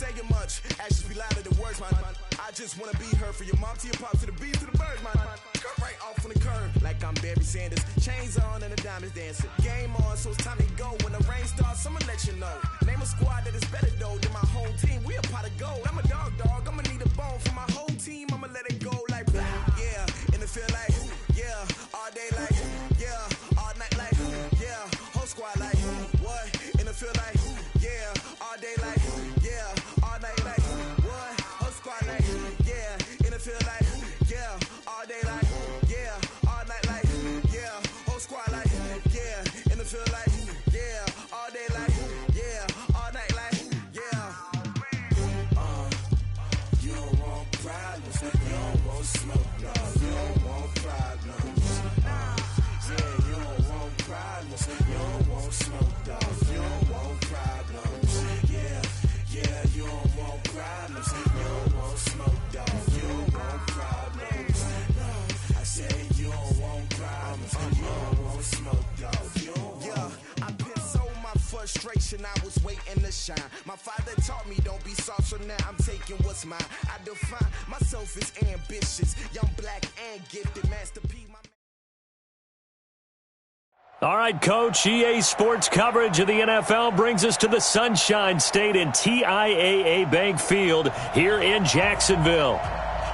saying much. Actions be louder than words, man. I just wanna be heard for your mom to your pop to the beat to the birds, man. Cut right off on the curb like I'm Barry Sanders. Chains on and the diamonds dancing. Game on, so it's time to go. When the rain starts, I'ma let you know. Name a squad that is better though than my whole team. We a pot of gold. I'm a dog. I'ma need a bone for my whole team. I'ma let it go like yeah. In the field like yeah. All day like yeah. All night like yeah. Whole squad like what? In the field like yeah. All day like yeah. All night like what? Whole squad like yeah. In the field like yeah. All day like yeah. All night like yeah. Whole squad like yeah. In the field like yeah. All day like yeah. All night like yeah. You don't want problems. You don't want smoke, no. You don't want problems. Yeah, you don't want problems. You don't want smoke, dog. You don't want problems. Yeah, you don't want problems. You don't want smoke, dog. You don't want problems. No, I said you don't want problems. You don't want smoke, dog. You don't want. Yeah, I've been so my frustration. I was waiting to shine. My father taught me don't be soft, so now I'm taking what's mine. I define myself as ambitious, young, black, and gifted. Master P. All right, Coach, EA Sports coverage of the NFL brings us to the Sunshine State in TIAA Bank Field here in Jacksonville.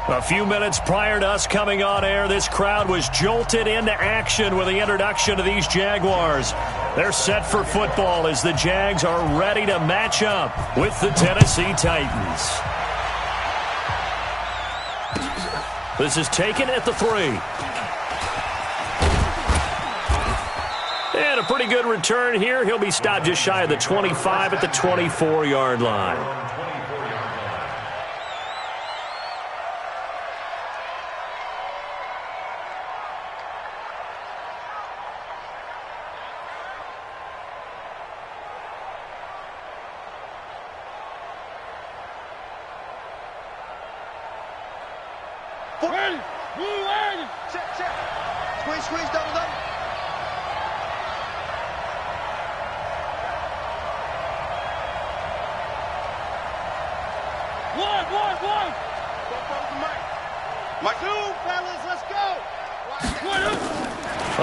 A few minutes prior to us coming on air, this crowd was jolted into action with the introduction of these Jaguars. They're set for football as the Jags are ready to match up with the Tennessee Titans. This is taken at the 3. And a pretty good return here. He'll be stopped just shy of the 25 at the 24-yard line. Ready, move, ready. Check. Squeeze, double. One. Mike, two, fellas, let's go.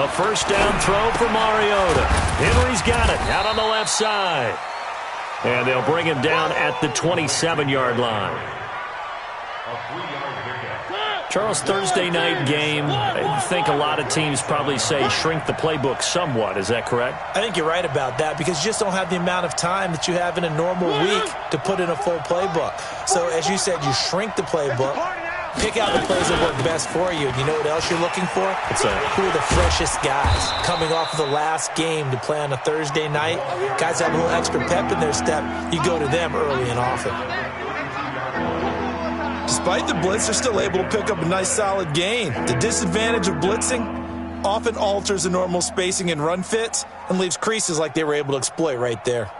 A first down throw for Mariota. Henry's got it out on the left side. And they'll bring him down at the 27-yard line. Charles, Thursday night game, I think a lot of teams probably say shrink the playbook somewhat. Is that correct? I think you're right about that because you just don't have the amount of time that you have in a normal week to put in a full playbook. So, as you said, you shrink the playbook, pick out the plays that work best for you. You know what else you're looking for? Who are the freshest guys coming off of the last game to play on a Thursday night? Guys have a little extra pep in their step. You go to them early and often. Despite the blitz, they're still able to pick up a nice solid gain. The disadvantage of blitzing often alters the normal spacing and run fits and leaves creases like they were able to exploit right there.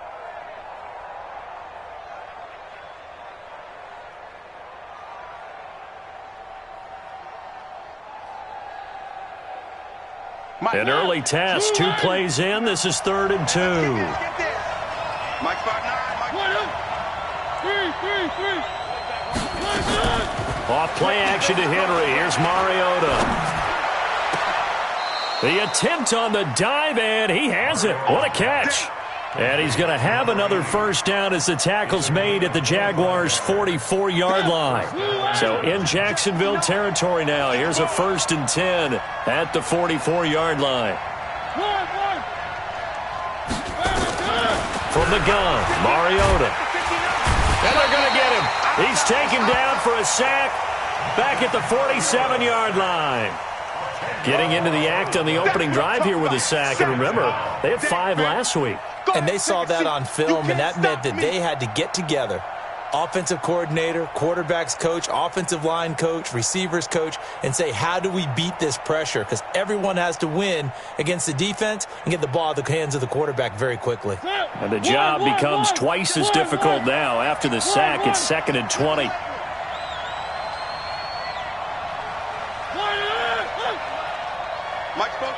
An early test, 2 plays in. This is 3rd and 2. Mike 5-9. Three. Off play action to Henry. Here's Mariota. The attempt on the dive, and he has it. What a catch. And he's going to have another first down as the tackle's made at the Jaguars' 44-yard line. So in Jacksonville territory now. Here's a 1st and 10 at the 44-yard line. From the gun, Mariota. And they're going to get him. He's taken down for a sack back at the 47-yard line. Getting into the act on the opening drive here with a sack. And remember, they had 5 last week. And they saw that on film, and that meant that they had to get together. Offensive coordinator, quarterbacks coach, offensive line coach, receivers coach, and say, how do we beat this pressure? Because everyone has to win against the defense and get the ball out of the hands of the quarterback very quickly. And the job becomes twice as difficult now. After the sack, it's 2nd and 20. Mike, one.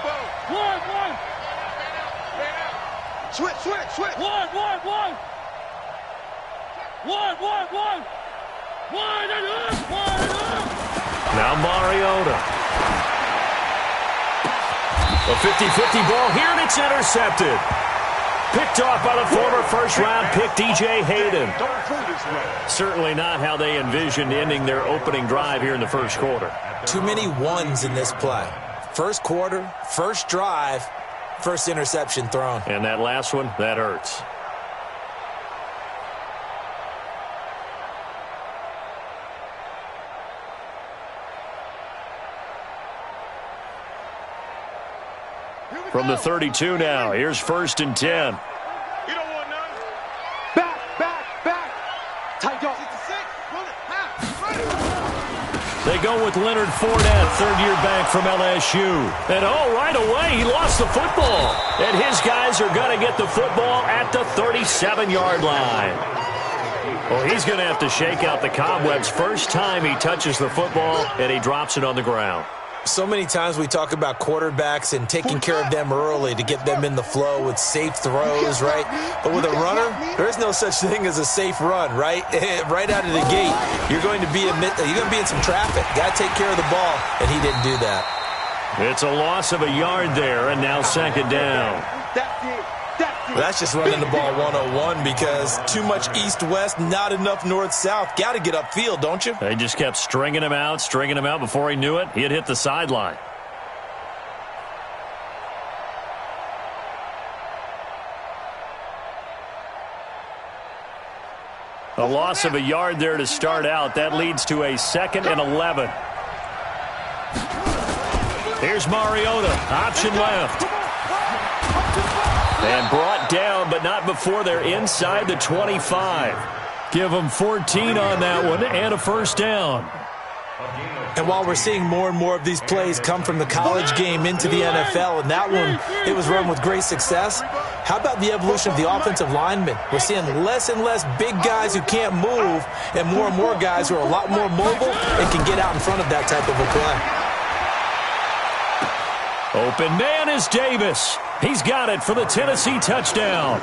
Switch. One. One. Wide and up. Now Mariota. A 50-50 ball here, and it's intercepted. Picked off by the former first-round pick, DJ Hayden. Certainly not how they envisioned ending their opening drive here in the first quarter. Too many ones in this play. First quarter, first drive, first interception thrown. And that last one, that hurts. From the 32 now, here's 1st and 10. You don't want none. Back. Tight dog. 66. Run it. They go with Leonard Fournette, third-year back from LSU. And right away, he lost the football. And his guys are going to get the football at the 37-yard line. Well, he's going to have to shake out the cobwebs. First time he touches the football, and he drops it on the ground. So many times we talk about quarterbacks and taking care of them early to get them in the flow with safe throws, right? But with a runner, there is no such thing as a safe run, right? Right out of the gate, you're going to be in some traffic. Got to take care of the ball, and he didn't do that. It's a loss of a yard there, and now 2nd down. Well, that's just running the ball 101 because too much east-west, not enough north-south. Got to get upfield, don't you? They just kept stringing him out. Before he knew it, he had hit the sideline. A loss of a yard there to start out. That leads to a 2nd and 11. Here's Mariota. Option left. And brought down, but not before they're inside the 25. Give them 14 on that one and a 1st down. And while we're seeing more and more of these plays come from the college game into the NFL, and that one, it was run with great success, how about the evolution of the offensive linemen? We're seeing less and less big guys who can't move and more guys who are a lot more mobile and can get out in front of that type of a play. Open man is Davis. He's got it for the Tennessee touchdown.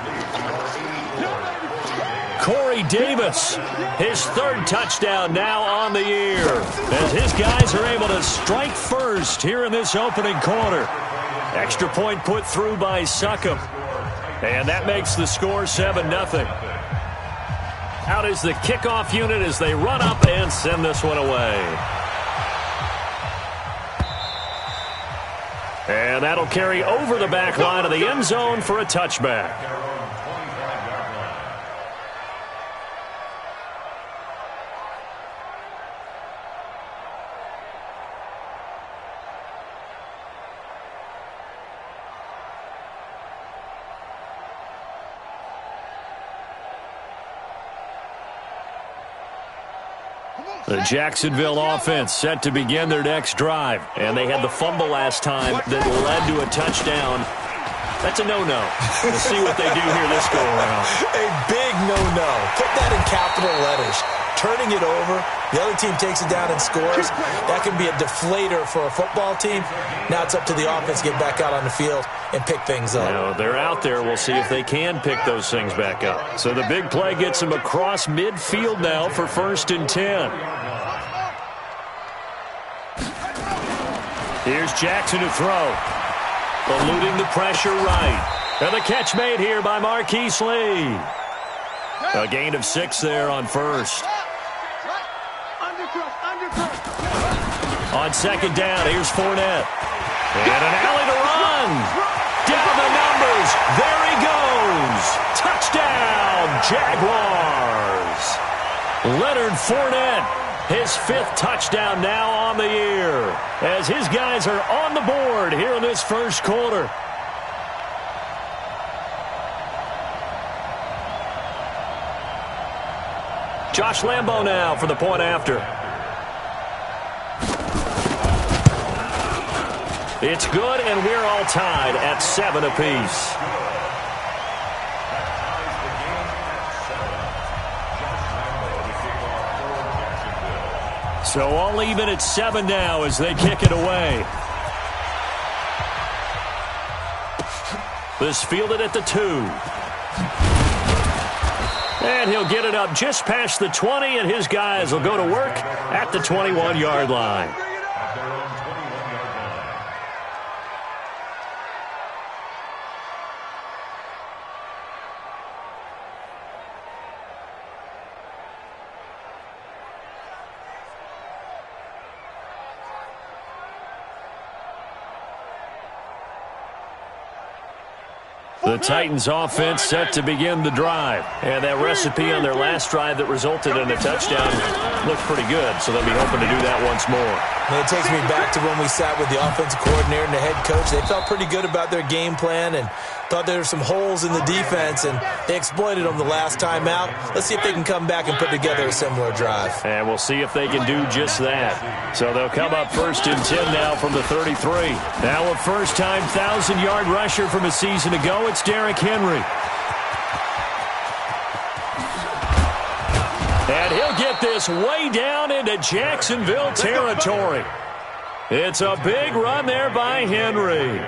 Corey Davis, his 3rd touchdown now on the year, as his guys are able to strike first here in this opening quarter. Extra point put through by Succop, and that makes the score 7-0. Out is the kickoff unit as they run up and send this one away. And that'll carry over the back line of the end zone for a touchback. The Jacksonville offense set to begin their next drive. And they had the fumble last time that led to a touchdown. That's a no-no. We'll see what they do here this go-around. A big no-no. Put that in capital letters. Turning it over, the other team takes it down and scores. That can be a deflator for a football team. Now it's up to the offense to get back out on the field and pick things up. Now, they're out there. We'll see if they can pick those things back up. So the big play gets them across midfield now for 1st and 10. Here's Jackson to throw. Eluding the pressure right. And the catch made here by Marquise Lee. A gain of 6 there on 1st. On 2nd down, here's Fournette. And an alley to run. Down the numbers. There he goes. Touchdown, Jaguars. Leonard Fournette, his 5th touchdown now on the year, as his guys are on the board here in this first quarter. Josh Lambo now for the point after. It's good, and we're all tied at 7 apiece. So all even at 7 now as they kick it away. This fielded at the 2. And he'll get it up just past the 20, and his guys will go to work at the 21-yard line. The Titans offense set to begin the drive. And that recipe on their last drive that resulted in a touchdown looked pretty good, so they'll be hoping to do that once more. And it takes me back to when we sat with the offensive coordinator and the head coach. They felt pretty good about their game plan and thought there were some holes in the defense, and they exploited them the last time out. Let's see if they can come back and put together a similar drive. And we'll see if they can do just that. So they'll come up 1st and 10 now from the 33. Now a first-time 1,000-yard rusher from a season ago, it's Derrick Henry. And he'll get this way down into Jacksonville territory. It's a big run there by Henry.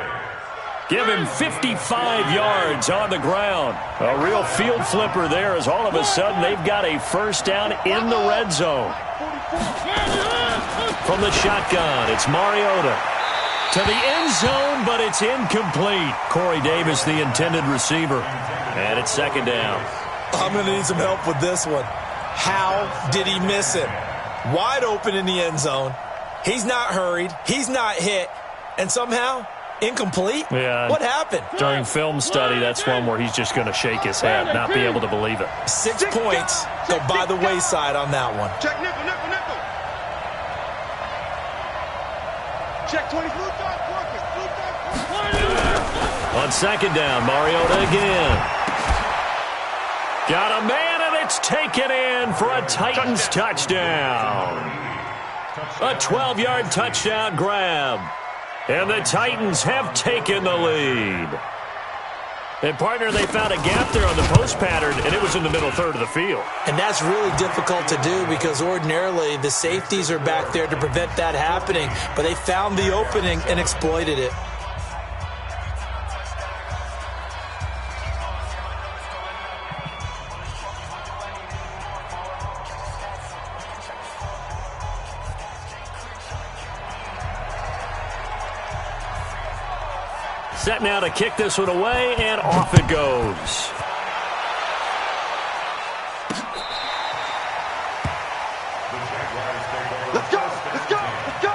Give him 55 yards on the ground. A real field flipper there as all of a sudden they've got a first down in the red zone. From the shotgun, it's Mariota. To the end zone, but it's incomplete. Corey Davis, the intended receiver. And it's 2nd down. I'm going to need some help with this one. How did he miss him? Wide open in the end zone. He's not hurried. He's not hit. And somehow, incomplete? Yeah. What happened? During film study, that's one where he's just going to shake his head, not be able to believe it. 6 points go by the wayside on that one. Check nickel, nickel, nickel. Check 20. On 2nd down, Mariota again. Got a man, and it's taken in for a Titans touchdown. A 12-yard touchdown grab. And the Titans have taken the lead. And, partner, they found a gap there on the post pattern, and it was in the middle third of the field. And that's really difficult to do because ordinarily the safeties are back there to prevent that happening. But they found the opening and exploited it. Set now to kick this one away, and off it goes. Let's go, let's go, let's go.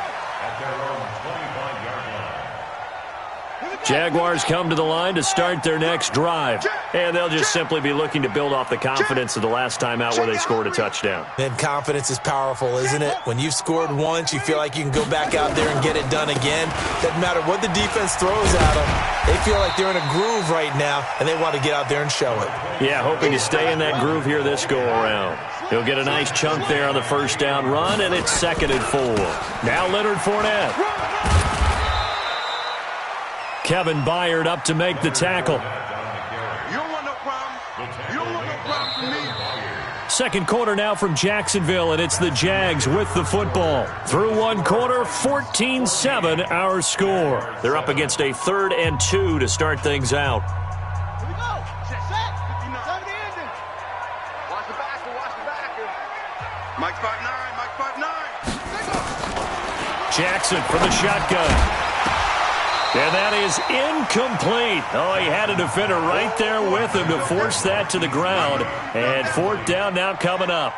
Jaguars come to the line to start their next drive. And they'll just simply be looking to build off the confidence of the last time out where they scored a touchdown. And confidence is powerful, isn't it? When you've scored once, you feel like you can go back out there and get it done again. Doesn't matter what the defense throws at them. They feel like they're in a groove right now, and they want to get out there and show it. Yeah, hoping to stay in that groove here this go-around. He'll get a nice chunk there on the first down run, and it's 2nd and 4. Now Leonard Fournette. Kevin Byard up to make the tackle. You don't want no problem. You don't want no problem from me. Second quarter now from Jacksonville, and it's the Jags with the football. Through one quarter, 14-7 our score. They're up against a 3rd and 2 to start things out. Here we go. Set. Time to end it. Watch the backer, watch the backer. Mike 5'9", Mike 5'9". Jackson from the shotgun. And that is incomplete. Oh, he had a defender right there with him to force that to the ground. And 4th down now coming up.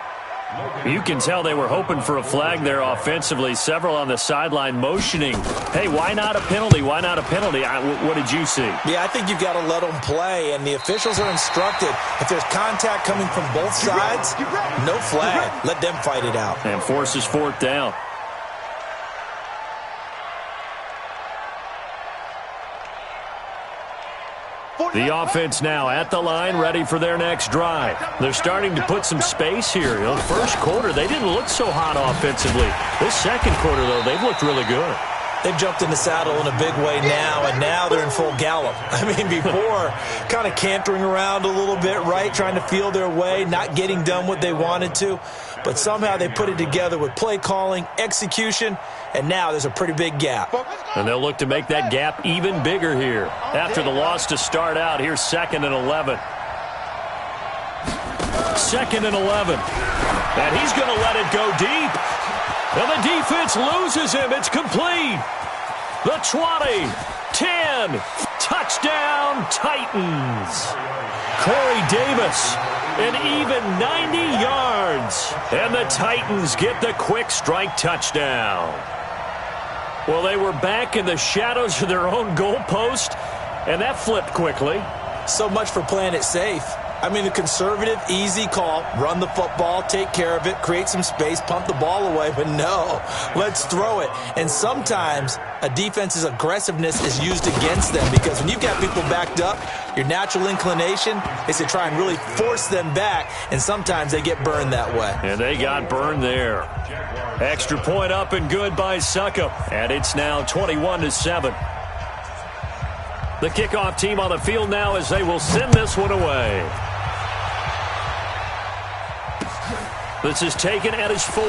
You can tell they were hoping for a flag there offensively. Several on the sideline motioning. Hey, why not a penalty? Why not a penalty? What did you see? Yeah, I think you've got to let them play, and the officials are instructed. If there's contact coming from both sides, no flag. Let them fight it out. And forces 4th down. The offense now at the line, ready for their next drive. They're starting to put some space here. The first quarter, they didn't look so hot offensively. This second quarter, though, they've looked really good. They've jumped in the saddle in a big way now, and now they're in full gallop. I mean, before, kind of cantering around a little bit, right, trying to feel their way, not getting done what they wanted to. But somehow they put it together with play calling, execution, and now there's a pretty big gap. And they'll look to make that gap even bigger here. After the loss to start out, here's 2nd and 11. 2nd and 11. And he's going to let it go deep. And the defense loses him. It's complete. The 20, 10, touchdown Titans. Corey Davis, an even 90 yards. And the Titans get the quick strike touchdown. Well, they were back in the shadows of their own goalpost, and that flipped quickly. So much for playing it safe. I mean, the conservative, easy call, run the football, take care of it, create some space, pump the ball away. But no, let's throw it. And sometimes a defense's aggressiveness is used against them because when you've got people backed up, your natural inclination is to try and really force them back, and sometimes they get burned that way. And they got burned there. Extra point up and good by Succop. And it's now 21-7. The kickoff team on the field now as they will send this one away. This is taken at his 4.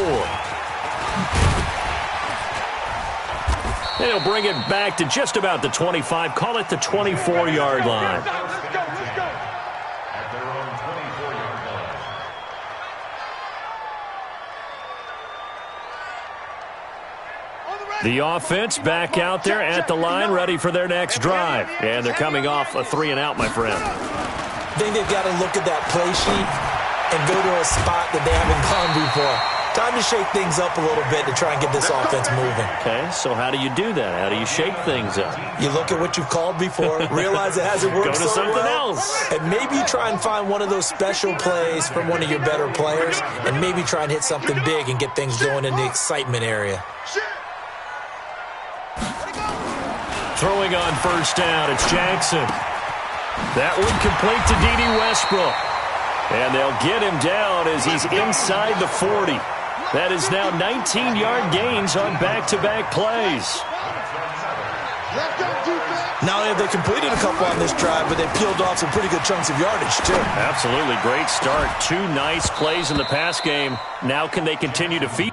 And he'll bring it back to just about the 25. Call it the 24-yard line. The offense back out there at the line, ready for their next drive. And they're coming off a 3-and-out, my friend. I think they've got to look at that play sheet and go to a spot that they haven't gone before. Time to shake things up a little bit to try and get this offense moving. Okay, so how do you do that? How do you shake things up? You look at what you've called before, realize it hasn't worked so well. Go to something else. And maybe you try and find one of those special plays from one of your better players, and maybe try and hit something big and get things going in the excitement area. Throwing on first down, it's Jackson. That one complete to D.D. Westbrook. And they'll get him down as he's inside the 40. That is now 19-yard gains on back-to-back plays. Not only have they completed a couple on this drive, but they peeled off some pretty good chunks of yardage, too. Absolutely. Great start. 2 nice plays in the pass game. Now can they continue to feed?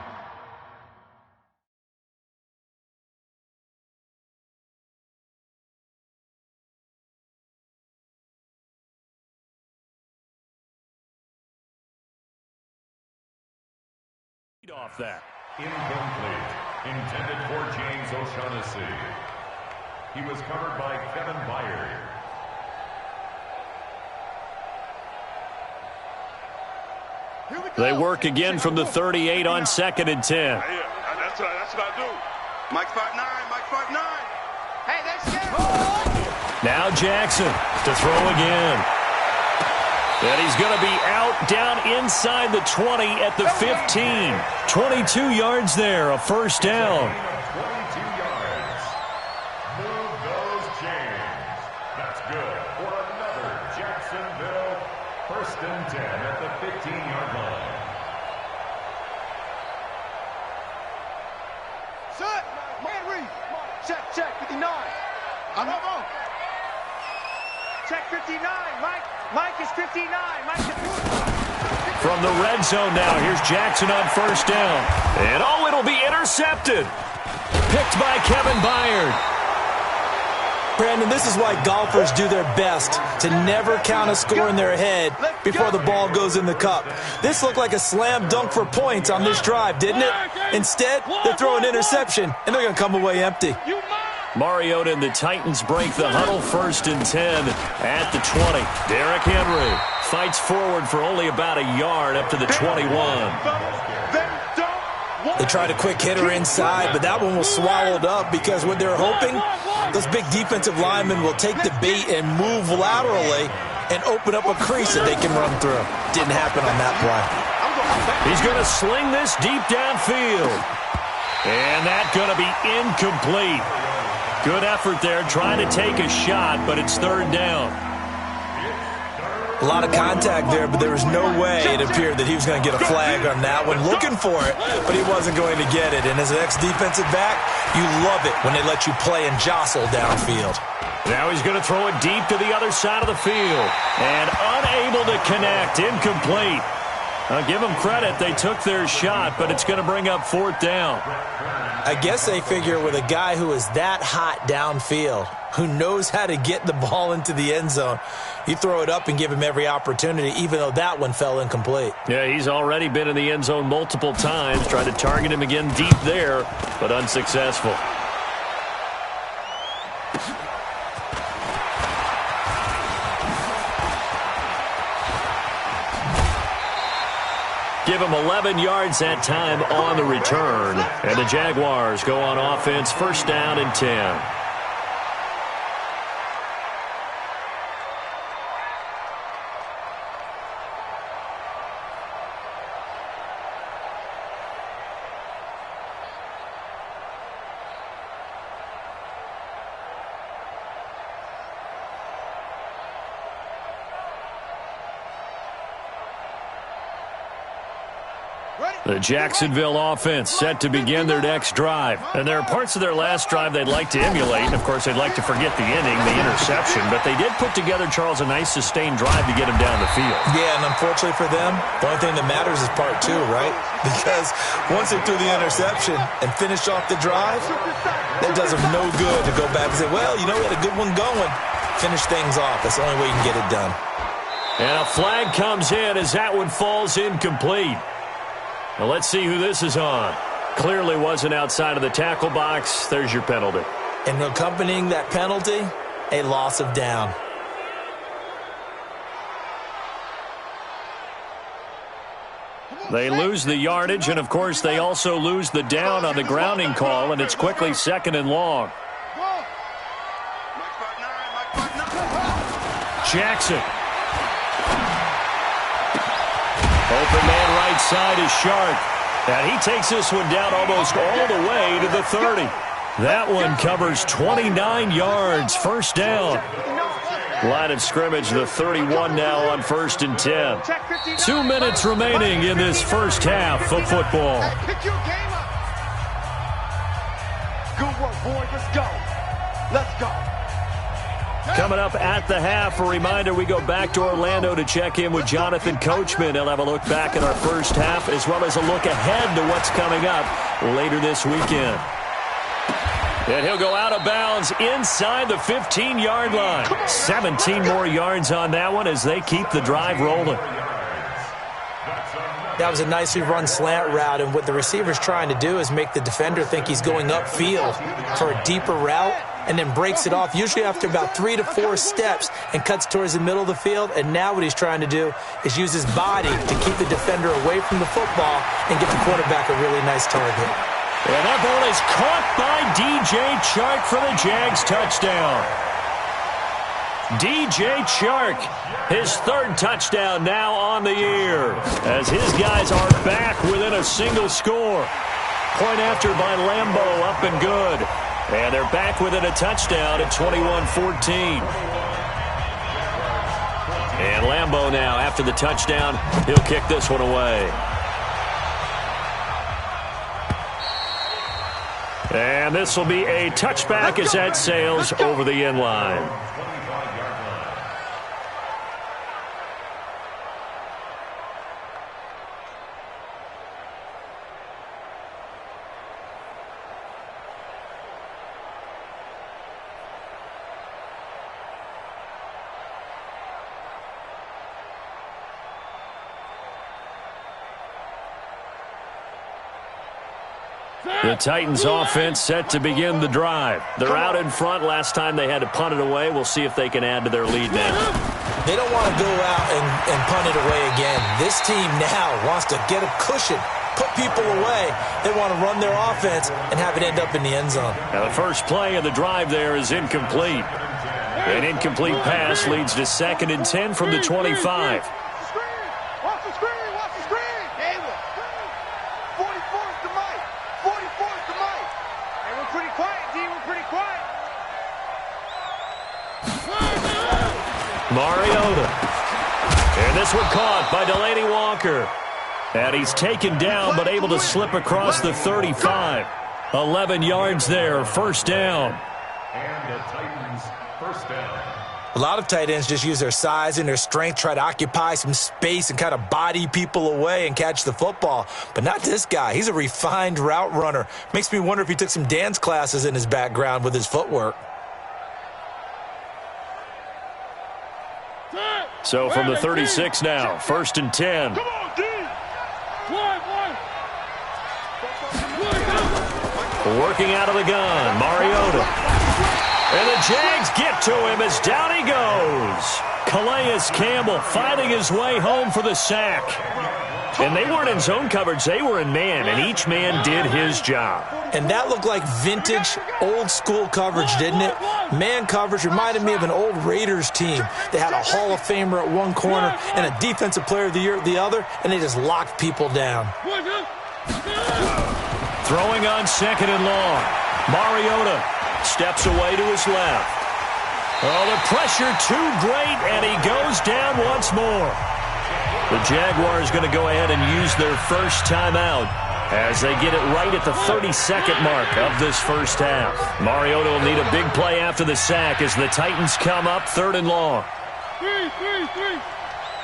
Off that. Incomplete. Intended for James O'Shaughnessy. He was covered by Kevin Byard. They work again from the 38 on 2nd and 10. Yeah, that's what I do. Mike 5'9", Mike 5'9". Hey, that's good. Now Jackson to throw again. And he's going to be out down inside the 20 at the 15. 22 yards there, a first down. 22 yards. Move those chains. That's good for another Jacksonville 1st and 10 at the 15-yard line. Set. Man read. Check, 59. I'm on. Check 59, Mike. Mike is 59. Mike is... From the red zone now, here's Jackson on first down. And oh, it'll be intercepted. Picked by Kevin Byard. Brandon, this is why golfers do their best to never count a score in their head before the ball goes in the cup. This looked like a slam dunk for points on this drive, didn't it? Instead, they throw an interception, and they're going to come away empty. Mariota and the Titans break the huddle 1st and 10 at the 20. Derrick Henry fights forward for only about a yard up to the 21. They tried a quick hitter inside, but that one was swallowed up because what they're hoping, those big defensive linemen will take the bait and move laterally and open up a crease that they can run through. Didn't happen on that play. He's going to sling this deep downfield. And that's going to be incomplete. Good effort there, trying to take a shot, but it's 3rd down. A lot of contact there, but there was no way it appeared that he was going to get a flag on that one. Looking for it, but he wasn't going to get it. And as an ex-defensive back, you love it when they let you play and jostle downfield. Now he's going to throw it deep to the other side of the field. And unable to connect, incomplete. I'll give them credit. They took their shot, but it's going to bring up 4th down. I guess they figure with a guy who is that hot downfield, who knows how to get the ball into the end zone. You throw it up and give him every opportunity, even though that one fell incomplete. Yeah, he's already been in the end zone multiple times. Tried to target him again deep there, but unsuccessful. Give him 11 yards that time on the return. And the Jaguars go on offense, first down and 10. The Jacksonville offense set to begin their next drive. And there are parts of their last drive they'd like to emulate. And, of course, they'd like to forget the inning, the interception. But they did put together, Charles, a nice sustained drive to get him down the field. Yeah, and unfortunately for them, the only thing that matters is part two, right? Because once they threw the interception and finished off the drive, that does them no good to go back and say, well, you know, we had a good one going. Finish things off. That's the only way you can get it done. And a flag comes in as that one falls incomplete. Now let's see who this is on. Clearly wasn't outside of the tackle box. There's your penalty. And accompanying that penalty, a loss of down. They lose the yardage, and, of course, they also lose the down on the grounding call, and it's quickly second and long. Jackson. Open man right side is Sharp. And he takes this one down almost all the way to the 30. That one covers 29 yards. First down. Line of scrimmage, the 31 now on first and 10. 2 minutes remaining in this first half of football. Pick your game up. Good work, boys. Let's go. Let's go. Coming up at the half, a reminder, we go back to Orlando to check in with Jonathan Coachman. He'll have a look back at our first half as well as a look ahead to what's coming up later this weekend. And he'll go out of bounds inside the 15-yard line. 17 more yards on that one as they keep the drive rolling. That was a nicely run slant route, and what the receiver's trying to do is make the defender think he's going upfield for a deeper route, and then breaks it off, usually after about 3 to 4 steps, and cuts towards the middle of the field. And now what he's trying to do is use his body to keep the defender away from the football and get the quarterback a really nice target. And that ball is caught by DJ Chark for the Jags touchdown. DJ Chark, his third touchdown now on the year, as his guys are back within a single score. Point after by Lambeau, up and good. And they're back within a touchdown at 21-14. And Lambeau now, after the touchdown, he'll kick this one away. And this will be a touchback as that sails over the end line. The Titans offense set to begin the drive. They're out in front. Last time they had to punt it away. We'll see if they can add to their lead now. They don't want to go out and punt it away again. This team now wants to get a cushion, put people away. They want to run their offense and have it end up in the end zone. Now the first play of the drive there is incomplete. An incomplete pass leads to 2nd and 10 from the 25. Mariota. And this one caught by Delaney Walker. And he's taken down but able to slip across the 35. 11 yards there, first down. And the Titans, first down. A lot of tight ends just use their size and their strength, try to occupy some space and kind of body people away and catch the football. But not this guy. He's a refined route runner. Makes me wonder if he took some dance classes in his background with his footwork. So from the 36 now, 1st and 10. Come on, D. Working out of the gun, Mariota. And the Jags get to him as down he goes. Calais Campbell finding his way home for the sack. And they weren't in zone coverage, they were in man, and each man did his job. And that looked like vintage, old-school coverage, didn't it? Man coverage reminded me of an old Raiders team. They had a Hall of Famer at one corner and a Defensive Player of the Year at the other, and they just locked people down. Throwing on 2nd and long. Mariota steps away to his left. Oh, the pressure too great, and he goes down once more. The Jaguars going to go ahead and use their first timeout as they get it right at the 32nd mark of this first half. Mariota will need a big play after the sack as the Titans come up 3rd and long. 3.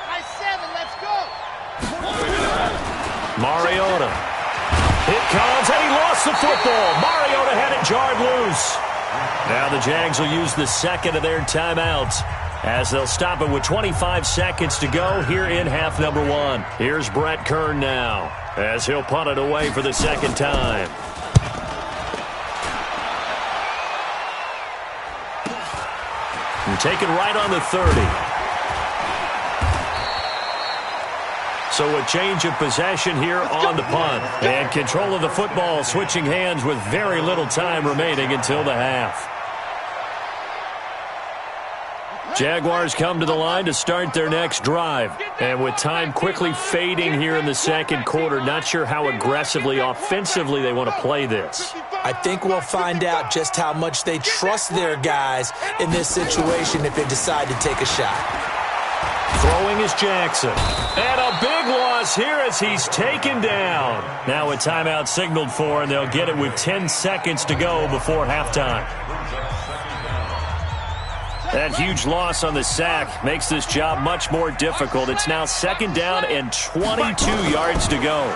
Nice 7, let's go. Mariota. It comes, and he lost the football. Mariota had it jarred loose. Now the Jags will use the second of their timeouts as they'll stop it with 25 seconds to go here in half number 1. Here's Brett Kern now as he'll punt it away for the second time. And taken right on the 30. So a change of possession here on the punt. And control of the football switching hands with very little time remaining until the half. Jaguars come to the line to start their next drive. And with time quickly fading here in the second quarter, not sure how aggressively, offensively they want to play this. I think we'll find out just how much they trust their guys in this situation if they decide to take a shot. Throwing is Jackson. And a big loss here as he's taken down. Now a timeout signaled for, and they'll get it with 10 seconds to go before halftime. That huge loss on the sack makes this job much more difficult. It's now 2nd down and 22 yards to go.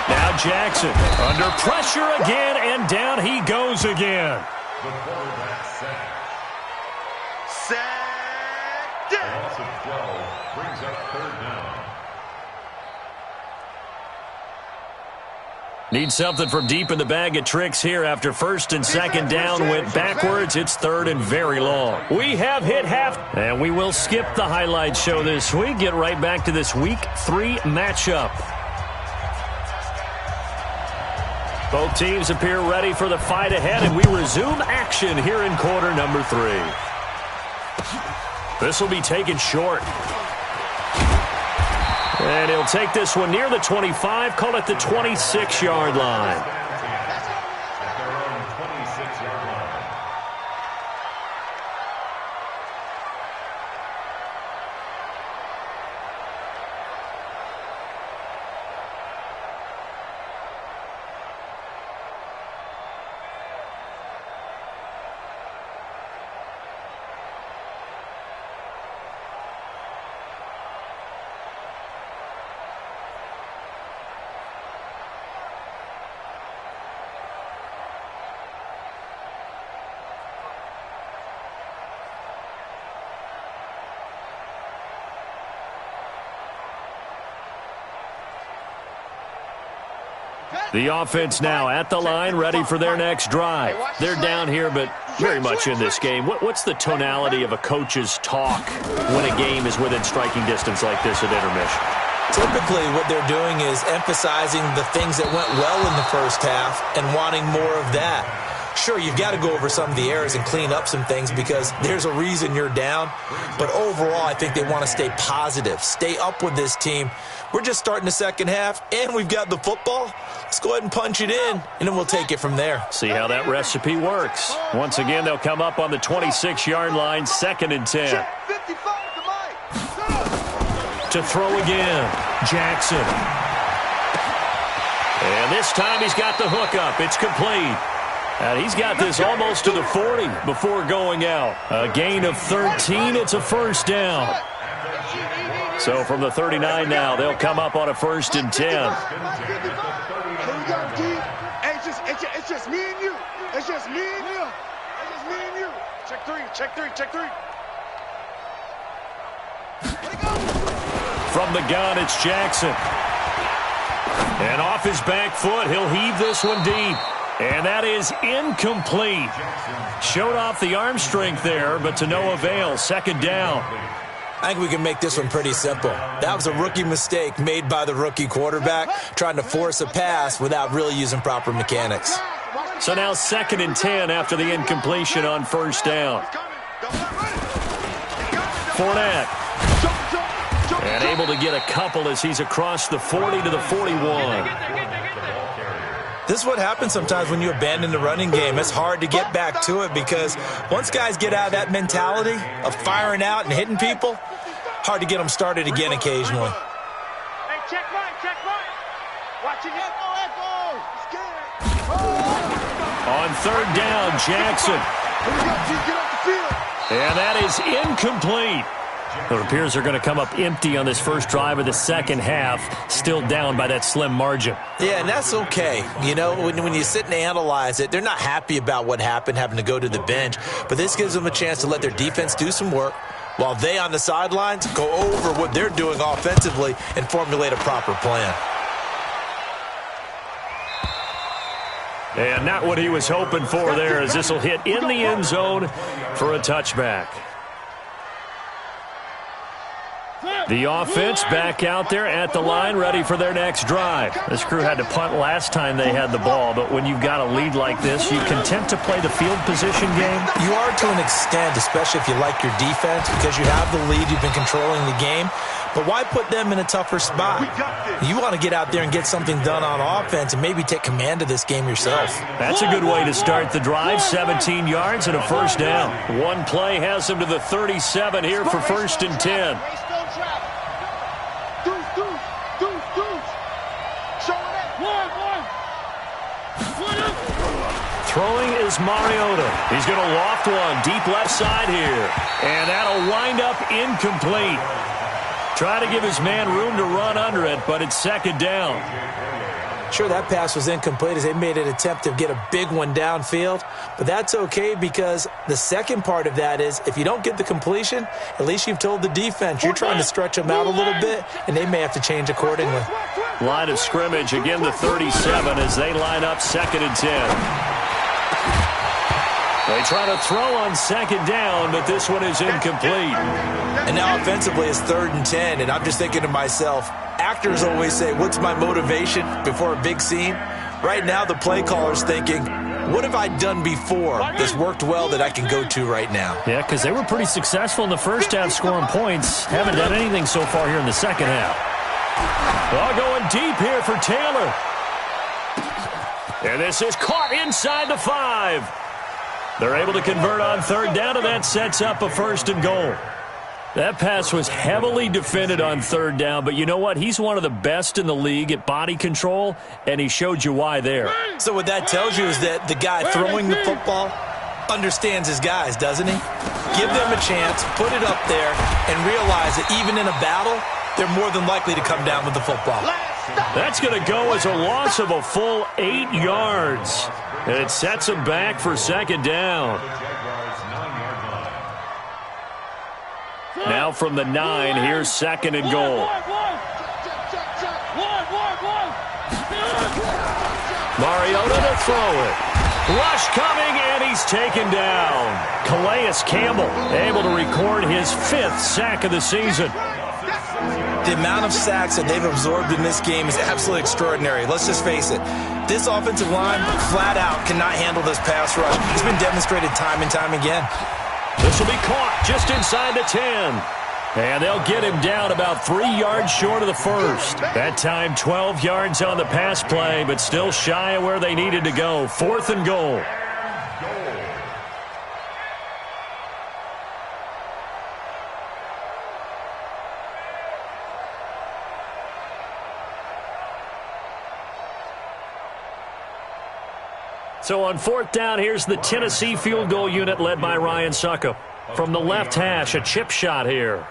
Now Jackson under pressure again, and down he goes again. The quarterback sack. Sack. A loss of 12 brings up 3rd down. Need something from deep in the bag of tricks here after 1st and 2nd down went backwards. It's 3rd and very long. We have hit half, and we will skip the highlight show this week. Get right back to this Week 3 matchup. Both teams appear ready for the fight ahead, and we resume action here in quarter number 3. This will be taken short. And he'll take this one near the 25, call it the 26-yard line. At their own 26-yard line. The offense now at the line, ready for their next drive. They're down here, but very much in this game. What's the tonality of a coach's talk when a game is within striking distance like this at intermission? Typically, what they're doing is emphasizing the things that went well in the first half and wanting more of that. Sure, you've got to go over some of the errors and clean up some things because there's a reason you're down. But overall, I think they want to stay positive, stay up with this team. We're just starting the second half, and we've got the football. Let's go ahead and punch it in, and then we'll take it from there. See how that recipe works. Once again, they'll come up on the 26-yard line, 2nd and 10. To throw again, Jackson. And this time he's got the hook up. It's complete. And he's got this almost to the 40 before going out. A gain of 13. It's a 1st down. So from the 39 now, they'll come up on a 1st and 10. Here we go, D. Hey, it's just me and you. It's just me and you. It's just me and you. Check 3, check 3, check 3. From the gun, it's Jackson. And off his back foot, he'll heave this one deep. And that is incomplete. Showed off the arm strength there, but to no avail. Second down. I think we can make this one pretty simple. That was a rookie mistake made by the rookie quarterback, trying to force a pass without really using proper mechanics. So now 2nd and 10 after the incompletion on first down. Fournette. And able to get a couple as he's across the 40 to the 41. This is what happens sometimes when you abandon the running game. It's hard to get back to it because once guys get out of that mentality of firing out and hitting people, hard to get them started again occasionally. Hey, check right. Watching it. On 3rd down, Jackson. And that is incomplete. It appears they're going to come up empty on this first drive of the second half, still down by that slim margin. Yeah, and that's okay. You know, when you sit and analyze it, they're not happy about what happened, having to go to the bench, but this gives them a chance to let their defense do some work while they on the sidelines go over what they're doing offensively and formulate a proper plan. And not what he was hoping for there, as this will hit in the end zone for a touchback. The offense back out there at the line, ready for their next drive. This crew had to punt last time they had the ball, but when you've got a lead like this, you content to play the field position game? You are to an extent, especially if you like your defense, because you have the lead, you've been controlling the game. But why put them in a tougher spot? You want to get out there and get something done on offense and maybe take command of this game yourself. That's a good way to start the drive. 17 yards and a first down. One play has them to the 37 here for 1st and 10. Throwing is Mariota. He's going to loft one deep left side here. And that'll wind up incomplete. Try to give his man room to run under it, but it's 2nd down. Sure, that pass was incomplete as they made an attempt to get a big one downfield, but that's okay because the second part of that is if you don't get the completion, at least you've told the defense you're trying to stretch them out a little bit, and they may have to change accordingly. Line of scrimmage, again the 37 as they line up 2nd and 10. They try to throw on 2nd down, but this one is incomplete. And now offensively it's 3rd and 10, and I'm just thinking to myself, actors always say, what's my motivation before a big scene? Right now the play caller's thinking, what have I done before that's worked well that I can go to right now? Yeah, because they were pretty successful in the first half scoring points. Haven't done anything so far here in the second half. Well, going deep here for Taylor. And this is caught inside the 5. They're able to convert on 3rd down, and that sets up a 1st and goal. That pass was heavily defended on 3rd down, but you know what? He's one of the best in the league at body control, and he showed you why there. So what that tells you is that the guy throwing the football understands his guys, doesn't he? Give them a chance, put it up there, and realize that even in a battle, they're more than likely to come down with the football. That's going to go as a loss of a full 8 yards. And it sets him back for 2nd down. Now from the 9, here's 2nd and goal. Mariota to throw it. Rush coming, and he's taken down. Calais Campbell able to record his 5th sack of the season. The amount of sacks that they've absorbed in this game is absolutely extraordinary. Let's just face it. This offensive line, flat out, cannot handle this pass rush. It's been demonstrated time and time again. This will be caught just inside the 10. And they'll get him down about 3 yards short of the first. That time 12 yards on the pass play, but still shy of where they needed to go. 4th and goal. So on 4th down, here's the Tennessee field goal unit led by Ryan Suckup. From the left hash, a chip shot here.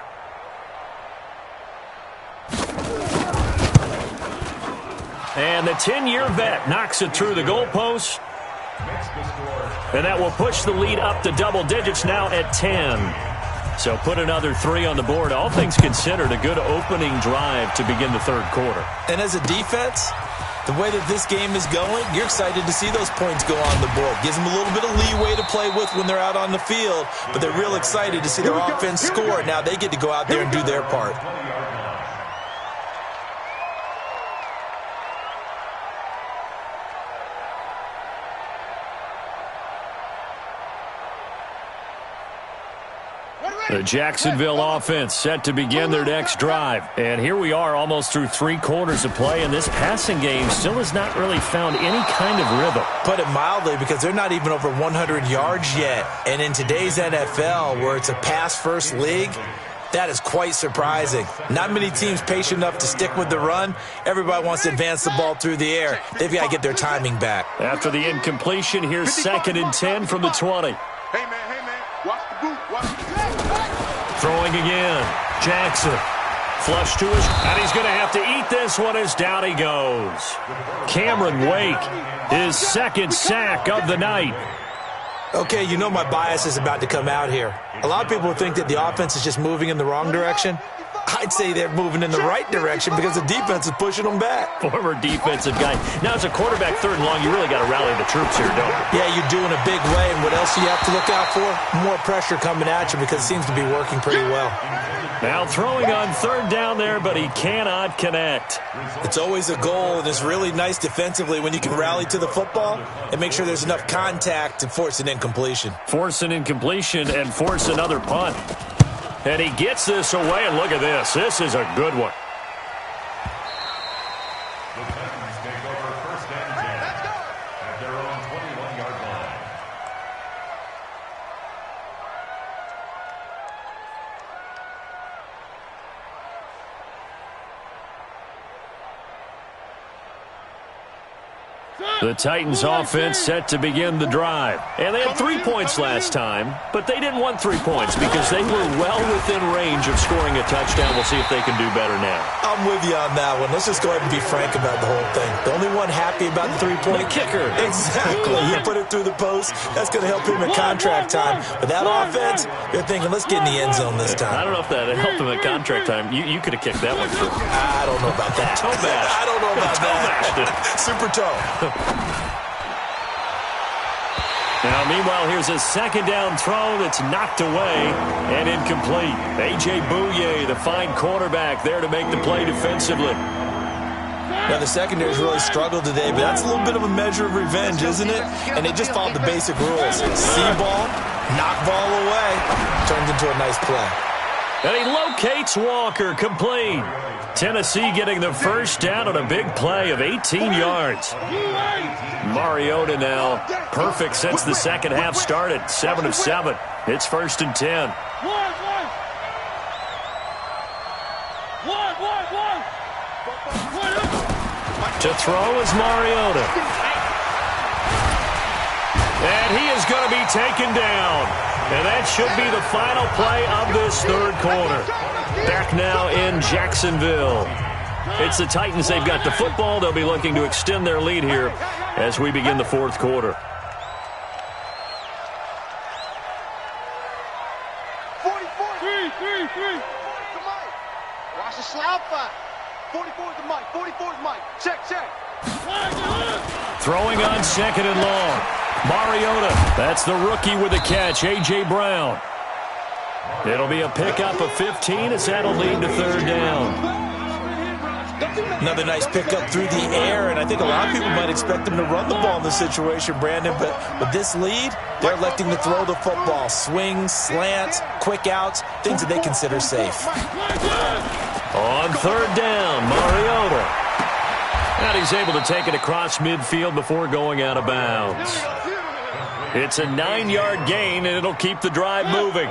And the 10-year vet knocks it through the goalpost. And that will push the lead up to double digits now at 10. So put another 3 on the board. All things considered, a good opening drive to begin the third quarter. And as a defense, the way that this game is going, you're excited to see those points go on the board. Gives them a little bit of leeway to play with when they're out on the field, but they're real excited to see their offense score. Now they get to go out there and do their part. The Jacksonville offense set to begin their next drive. And here we are almost through 3 quarters of play, and this passing game still has not really found any kind of rhythm. Put it mildly, because they're not even over 100 yards yet. And in today's NFL, where it's a pass-first league, that is quite surprising. Not many teams patient enough to stick with the run. Everybody wants to advance the ball through the air. They've got to get their timing back. After the incompletion, here's 2nd and 10 from the 20. Hey, man, watch the boot, watch the boot. Throwing again. Jackson. Flush to his, and he's going to have to eat this one as down he goes. Cameron Wake, his 2nd sack of the night. Okay, you know my bias is about to come out here. A lot of people think that the offense is just moving in the wrong direction. I'd say they're moving in the right direction because the defense is pushing them back. Former defensive guy. Now, as a quarterback, 3rd and long, you really got to rally the troops here, don't you? Yeah, you do in a big way. And what else do you have to look out for? More pressure coming at you because it seems to be working pretty well. Now throwing on 3rd down there, but he cannot connect. It's always a goal, and it's really nice defensively when you can rally to the football and make sure there's enough contact to force an incompletion. Force an incompletion and force another punt. And he gets this away, and look at this. This is a good one. The Titans take over 1st and 10 at their own 21-yard line. The Titans offense set to begin the drive. And they had 3 points last time, but they didn't want 3 points because they were well within range of scoring a touchdown. We'll see if they can do better now. I'm with you on that one. Let's just go ahead and be frank about the whole thing. The only one happy about the 3-point kicker. Exactly. He put it through the post. That's going to help him in contract time. But that offense, they're thinking, let's get in the end zone this time. I don't know if that helped him at contract time. You could have kicked that one through. I don't know about that. Toe bash. I don't know about that. Super toe. Now, meanwhile, here's a 2nd down throw that's knocked away and incomplete. A.J. Bouye, the fine quarterback, there to make the play defensively. Now, the secondary's really struggled today, but that's a little bit of a measure of revenge, isn't it? And they just followed the basic rules. See ball, knock ball away, turns into a nice play. And he locates Walker, complete. Tennessee getting the 1st down on a big play of 18 yards. Mariota now perfect since the 2nd half started. 7 of 7. It's 1st and 10. To throw is Mariota. And he is going to be taken down. And that should be the final play of this 3rd quarter. Back now in Jacksonville. It's the Titans. They've got the football. They'll be looking to extend their lead here as we begin the 4th quarter. 44. Watch the slide back. 44 is the mic. 44 is Mike. Check. Throwing on 2nd and long. Mariota. That's the rookie with the catch, A.J. Brown. It'll be a pickup of 15 as that'll lead to 3rd down. Another nice pickup through the air, and I think a lot of people might expect them to run the ball in this situation, Brandon, but with this lead, they're electing to throw the football. Swings, slants, quick outs, things that they consider safe. On 3rd down, Mariota. And he's able to take it across midfield before going out of bounds. It's a 9-yard gain, and it'll keep the drive moving.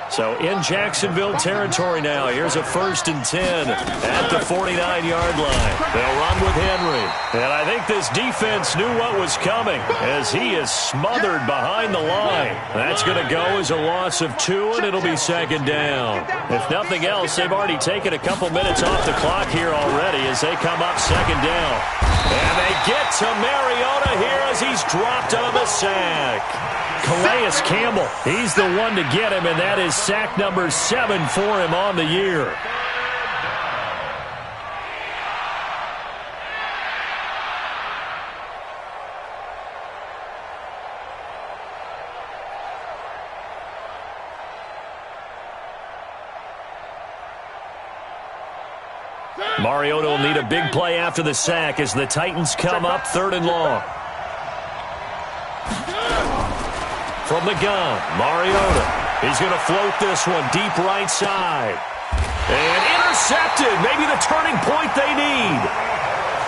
So in Jacksonville territory now, here's a 1st and 10 at the 49-yard line. They'll run with Henry. And I think this defense knew what was coming as he is smothered behind the line. That's going to go as a loss of 2, and it'll be 2nd down. If nothing else, they've already taken a couple minutes off the clock here already as they come up 2nd down. And they get to Mariota here as he he's dropped on the sack. Calais Campbell, he's the one to get him, and that is sack number 7 for him on the year. Mariota will need a big play after the sack as the Titans come up 3rd and long. From the gun, Mariota. He's going to float this one deep right side. And intercepted. Maybe the turning point they need.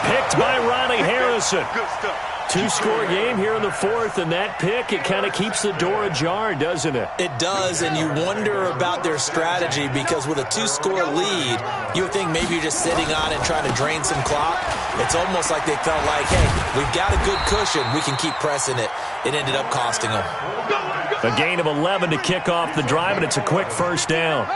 Picked by Ronnie Harrison. Good stuff. 2-score game here in the 4th, and that pick, it kind of keeps the door ajar, doesn't it? It does, and you wonder about their strategy because with a 2-score lead, you would think maybe you're just sitting on it trying to drain some clock. It's almost like they felt like, hey, we've got a good cushion. We can keep pressing it. It ended up costing them. A gain of 11 to kick off the drive, and it's a quick first down.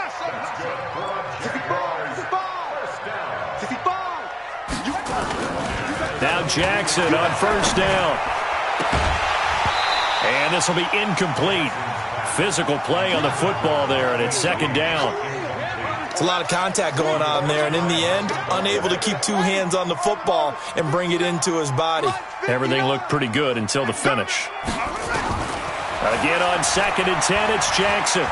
Now Jackson on first down. And this will be incomplete. Physical play on the football there, and it's 2nd down. It's a lot of contact going on there, and in the end, unable to keep 2 hands on the football and bring it into his body. Everything looked pretty good until the finish. Again on 2nd and 10, it's Jackson.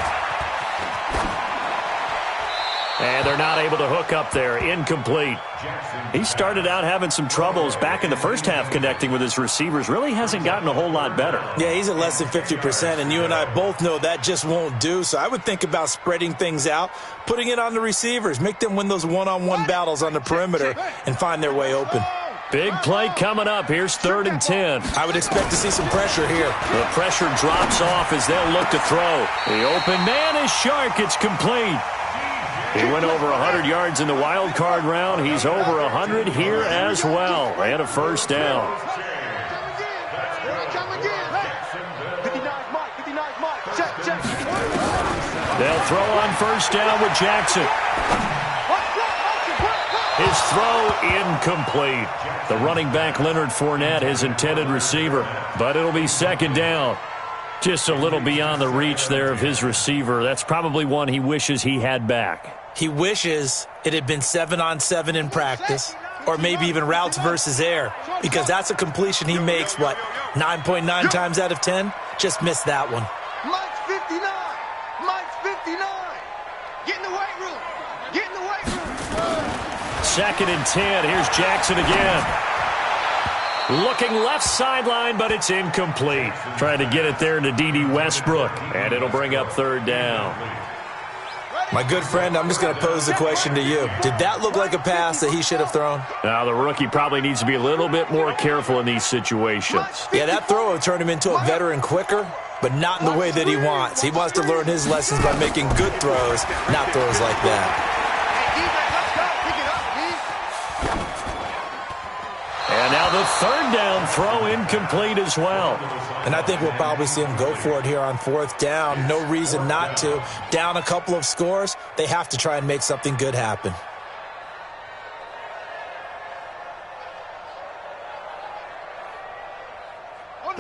And they're not able to hook up there. Incomplete. He started out having some troubles back in the first half connecting with his receivers. Really hasn't gotten a whole lot better. Yeah, he's at less than 50%, and you and I both know that just won't do. So I would think about spreading things out, putting it on the receivers, make them win those one-on-one battles on the perimeter and find their way open. Big play coming up. Here's 3rd and 10. I would expect to see some pressure here. The pressure drops off as they'll look to throw. The open man is Shark. It's complete. He went over 100 yards in the wild card round. He's over 100 here as well. And a first down. They'll throw on first down with Jackson. His throw incomplete. The running back Leonard Fournette, his intended receiver. But it'll be 2nd down. Just a little beyond the reach there of his receiver. That's probably one he wishes he had back. He wishes it had been 7-on-7 in practice, or maybe even routes versus air, because that's a completion he makes, 9.9 times out of 10? Just missed that one. Mike's 59. Mike's 59. Get in the weight room. Get in the weight room. 2nd and 10. Here's Jackson again. Looking left sideline, but it's incomplete. Trying to get it there to D.D. Westbrook, and it'll bring up 3rd down. My good friend, I'm just going to pose the question to you. Did that look like a pass that he should have thrown? Now, the rookie probably needs to be a little bit more careful in these situations. Yeah, that throw will turn him into a veteran quicker, but not in the way that he wants. He wants to learn his lessons by making good throws, not throws like that. And now the 3rd down throw incomplete as well. And I think we'll probably see him go for it here on 4th down. No reason not to. Down a couple of scores, they have to try and make something good happen.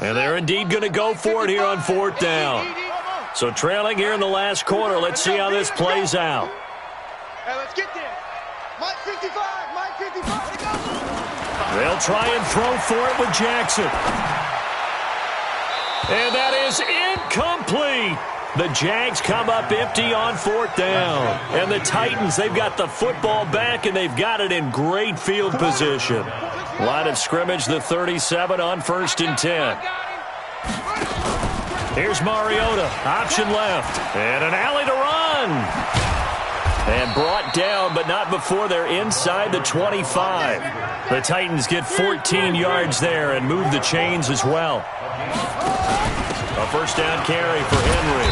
And they're indeed going to go for it here on 4th down. So trailing here in the last quarter. Let's see how this plays out. Hey, let's get there. Mike 55. Mike 55. They'll try and throw for it with Jackson. And that is incomplete. The Jags come up empty on 4th down. And the Titans, they've got the football back, and they've got it in great field position. Line of scrimmage, the 37 on 1st and 10. Here's Mariota, option left, and an alley to run. And brought down, but not before they're inside the 25. The Titans get 14 yards there and move the chains as well. A first down carry for Henry.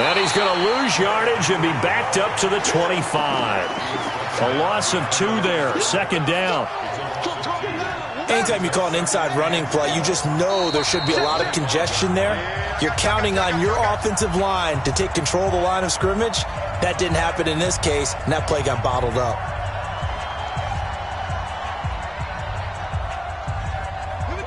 And he's going to lose yardage and be backed up to the 25. A loss of 2 there, 2nd down. Anytime you call an inside running play, you just know there should be a lot of congestion there. You're counting on your offensive line to take control of the line of scrimmage. That didn't happen in this case, and that play got bottled up.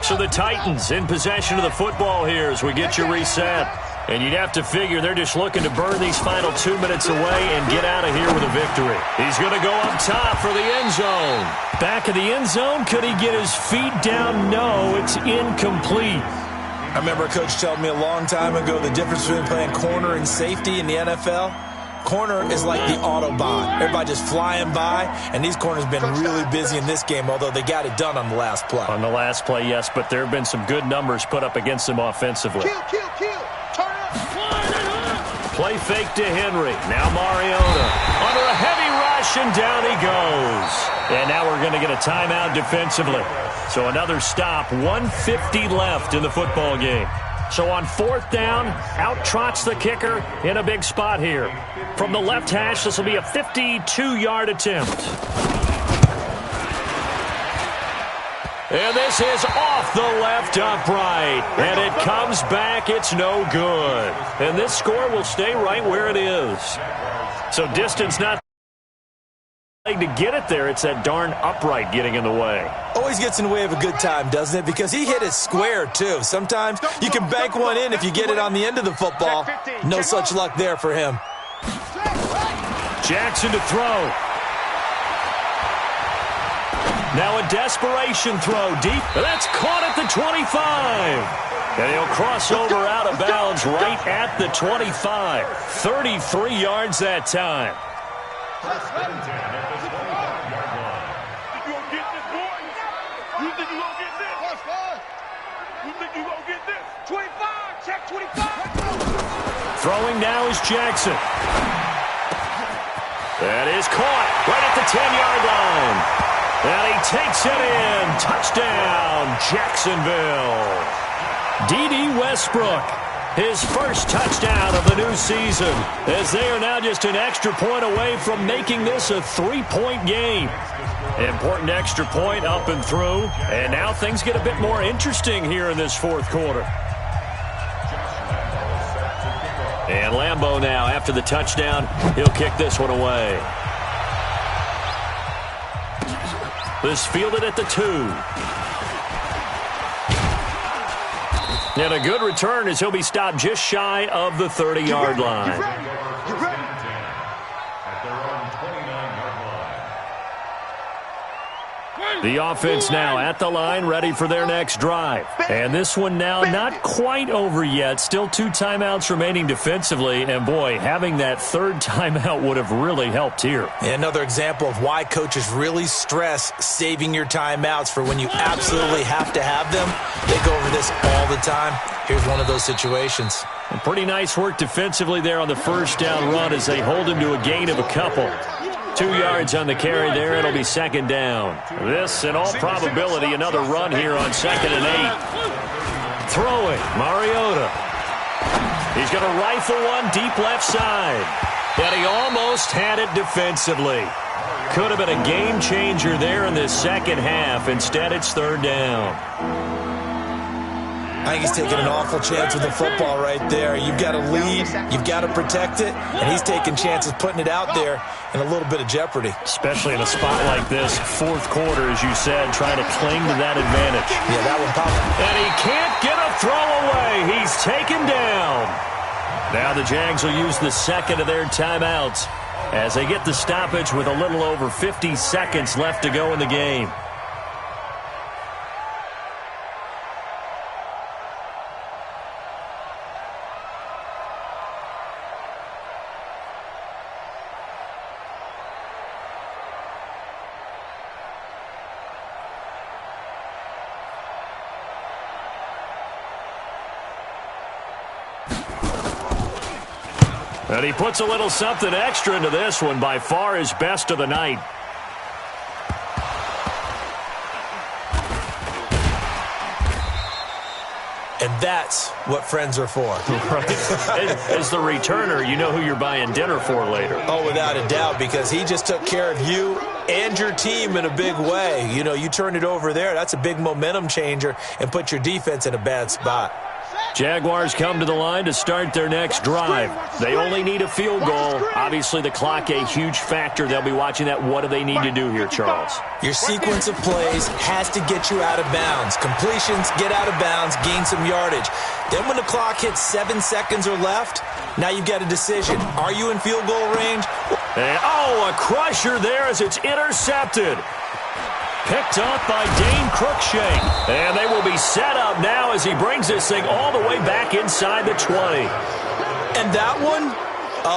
So the Titans in possession of the football here as we get you reset. And you'd have to figure they're just looking to burn these final 2 minutes away and get out of here with a victory. He's going to go up top for the end zone. Back of the end zone. Could he get his feet down? No, it's incomplete. I remember a coach telling me a long time ago the difference between playing corner and safety in the NFL. Corner is like the Autobahn. Everybody just flying by, and these corners have been really busy in this game, although they got it done on the last play. On the last play, yes, but there have been some good numbers put up against them offensively. Kill. Turn up. Play fake to Henry. Now Mariota under a heavy rush, and down he goes. And now we're going to get a timeout defensively. So another stop, 1:50 left in the football game. So on fourth down, out trots the kicker in a big spot here. From the left hash, this will be a 52-yard attempt. And this is off the left upright. And it comes back. It's no good. And this score will stay right where it is. So distance not to get it there. It's that darn upright getting in the way. Always gets in the way of a good time, doesn't it? Because he hit it square, too. Sometimes you can bank one in if you get it on the end of the football. No such luck there for him. Jackson to throw. Now a desperation throw deep. That's caught at the 25. And he'll cross over out of bounds right at the 25. 33 yards that time. First and 10 at the 25-yard line. You gonna get this, boy? You think you gonna get this? You think you gonna get this? 25, check 25. Throwing now is Jackson. That is caught right at the 10-yard line. And he takes it in. Touchdown, Jacksonville. D.D. Westbrook, his first touchdown of the new season, as they are now just an extra point away from making this a 3-point game. Important extra point up and through, and now things get a bit more interesting here in this fourth quarter. And Lambeau now, after the touchdown, he'll kick this one away. This fielded at the 2. And a good return as he'll be stopped just shy of the 30-yard line. At their own 29-yard line. The offense now at the line, ready for their next drive. And this one now not quite over yet. Still 2 timeouts remaining defensively. And, boy, having that third timeout would have really helped here. Another example of why coaches really stress saving your timeouts for when you absolutely have to have them. They go over this all the time. Here's one of those situations. And pretty nice work defensively there on the first down run as they hold him to a gain of a couple. 2 yards on the carry there. It'll be second down. This, in all probability, another run here on 2nd and 8. Throwing, Mariota. He's going to rifle one deep left side. And he almost had it defensively. Could have been a game changer there in this second half. Instead, it's third down. I think he's taking an awful chance with the football right there. You've got to lead, you've got to protect it, and he's taking chances putting it out there in a little bit of jeopardy. Especially in a spot like this, fourth quarter, as you said, trying to cling to that advantage. Yeah, that one popped. And he can't get a throw away. He's taken down. Now the Jags will use the second of their timeouts as they get the stoppage with a little over 50 seconds left to go in the game. And he puts a little something extra into this one, by far his best of the night. And that's what friends are for. Right. As the returner, you know who you're buying dinner for later. Oh, without a doubt, because he just took care of you and your team in a big way. You know, you turn it over there, that's a big momentum changer and put your defense in a bad spot. Jaguars come to the line to start their next drive. They only need a field goal. Obviously, the clock a huge factor. They'll be watching that. What do they need to do here, Charles? Your sequence of plays has to get you out of bounds. Completions, get out of bounds, gain some yardage. Then when the clock hits 7 seconds or left, now you've got a decision. Are you in field goal range? And, a crusher there as it's intercepted. Picked up by Dane Cruikshank. And they will be set up now as he brings this thing all the way back inside the 20. And that one,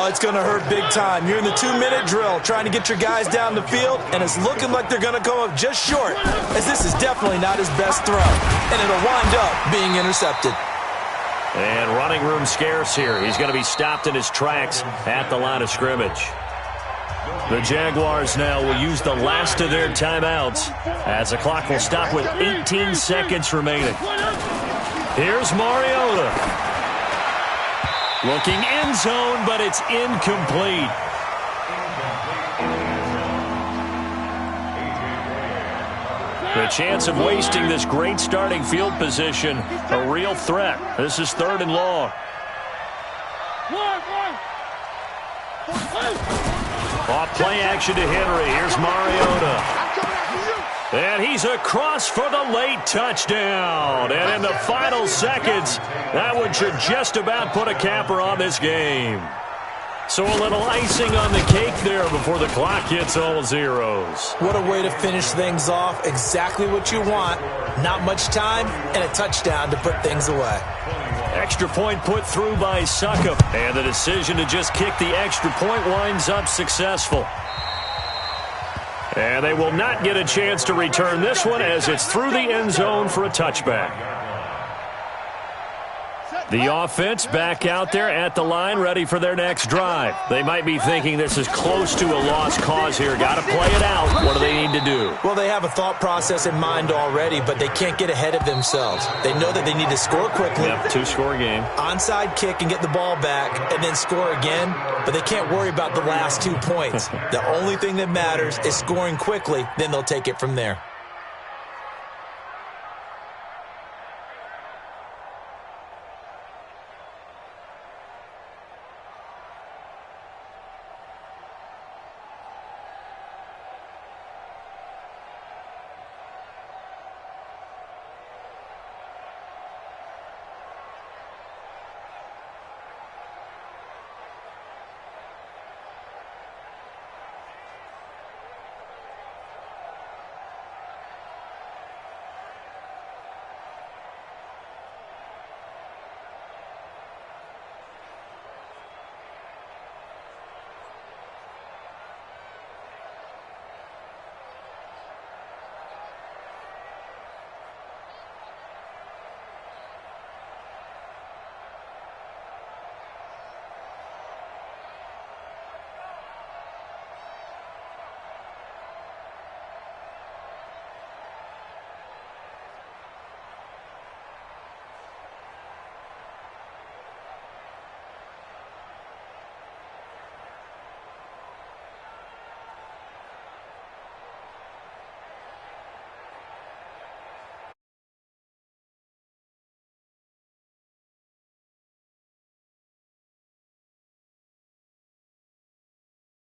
it's going to hurt big time. You're in the 2-minute drill trying to get your guys down the field, and it's looking like they're going to come up just short, as this is definitely not his best throw. And it'll wind up being intercepted. And running room scarce here. He's going to be stopped in his tracks at the line of scrimmage. The Jaguars now will use the last of their timeouts as the clock will stop with 18 seconds remaining. Here's Mariota. Looking end zone, but it's incomplete. The chance of wasting this great starting field position, a real threat. This is 3rd and long. Off play action to Henry. Here's Mariota. And he's across for the late touchdown. And in the final seconds, that one should just about put a capper on this game. So a little icing on the cake there before the clock hits all zeros. What a way to finish things off. Exactly what you want. Not much time and a touchdown to put things away. Extra point put through by Succop. And the decision to just kick the extra point winds up successful. And they will not get a chance to return this one as it's through the end zone for a touchback. The offense back out there at the line, ready for their next drive. They might be thinking this is close to a lost cause here. Got to play it out. What do they need to do? Well, they have a thought process in mind already, but they can't get ahead of themselves. They know that they need to score quickly. Yep, 2-score game. Onside kick and get the ball back and then score again, but they can't worry about the last 2 points. The only thing that matters is scoring quickly, then they'll take it from there.